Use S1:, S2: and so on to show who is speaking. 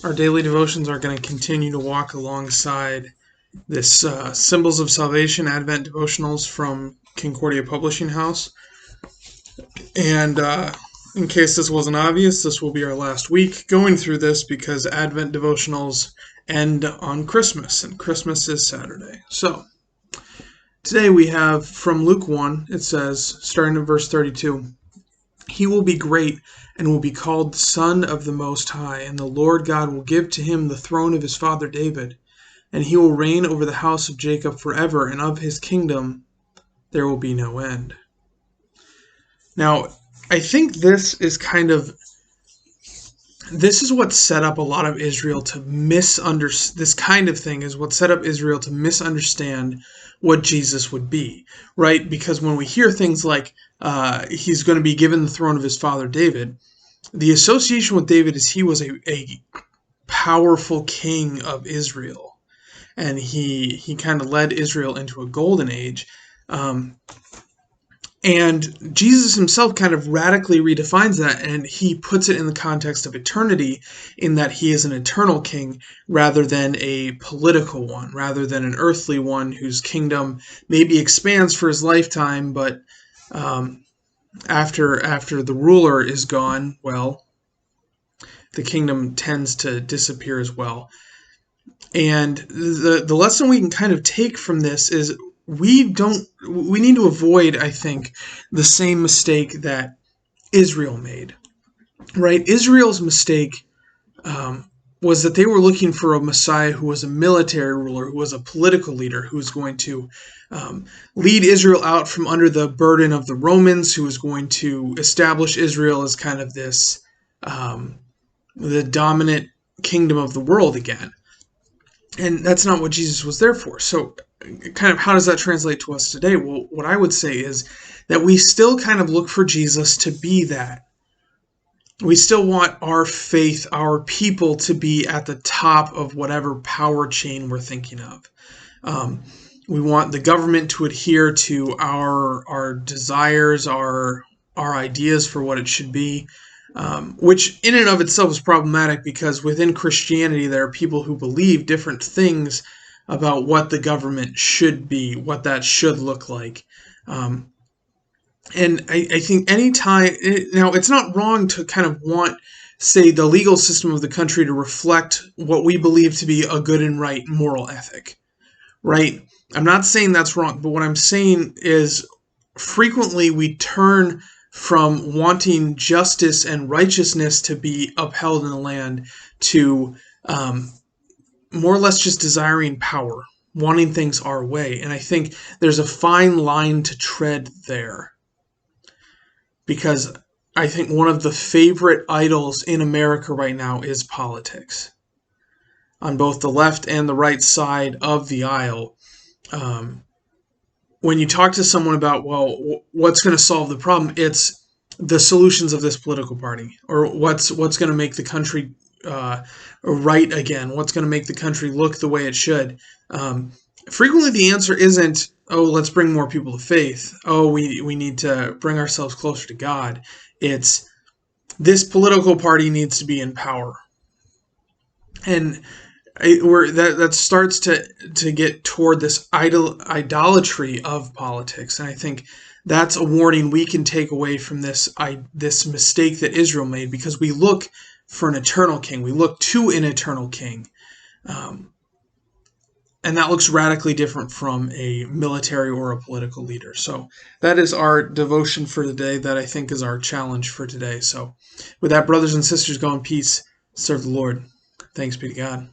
S1: Our daily devotions are going to continue to walk alongside this Symbols of Salvation Advent devotionals from Concordia Publishing House. And in case this wasn't obvious, this will be our last week going through this because Advent devotionals end on Christmas, and Christmas is Saturday. So, today we have from Luke 1, it says, starting in verse 32, "He will be great and will be called the Son of the Most High, and the Lord God will give to him the throne of his father David, and he will reign over the house of Jacob forever, and of his kingdom there will be no end." Now, I think this is what set up a lot of Israel to misunderstand. This kind of thing is what set up Israel to misunderstand what Jesus would be, right? Because when we hear things like he's going to be given the throne of his father David, the association with David is he was a powerful king of Israel, and he kind of led Israel into a golden age. And Jesus himself kind of radically redefines that, and he puts it in the context of eternity, in that he is an eternal king rather than a political one, rather than an earthly one whose kingdom maybe expands for his lifetime, but after the ruler is gone, well, the kingdom tends to disappear as well. And the lesson we can kind of take from this is we need to avoid, I think, the same mistake that Israel made, right? Israel's mistake was that they were looking for a Messiah who was a military ruler, who was a political leader, who was going to lead Israel out from under the burden of the Romans, who was going to establish Israel as kind of this, the dominant kingdom of the world again. And that's not what Jesus was there for. So kind of how does that translate to us today? Well, what I would say is that we still kind of look for Jesus to be that. We still want our faith, our people, to be at the top of whatever power chain we're thinking of. We want the government to adhere to our desires, our ideas for what it should be. Which in and of itself is problematic, because within Christianity there are people who believe different things about what the government should be, what that should look like. And I think now it's not wrong to kind of want, say, the legal system of the country to reflect what we believe to be a good and right moral ethic, right? I'm not saying that's wrong, but what I'm saying is frequently we turn from wanting justice and righteousness to be upheld in the land to more or less just desiring power, wanting things our way. And I think there's a fine line to tread there, because I think one of the favorite idols in America right now is politics, on both the left and the right side of the aisle. When you talk to someone about, well, what's going to solve the problem, it's the solutions of this political party, or what's going to make the country right again, what's going to make the country look the way it should. Frequently the answer isn't, oh, let's bring more people to faith. Oh, we need to bring ourselves closer to God. It's, this political party needs to be in power. And that starts to get toward this idolatry of politics, and I think that's a warning we can take away from this mistake that Israel made, because we look for an eternal king, we look to an eternal king, and that looks radically different from a military or a political leader. So that is our devotion for today. That I think is our challenge for today. So with that, brothers and sisters, go in peace, serve the Lord. Thanks be to God.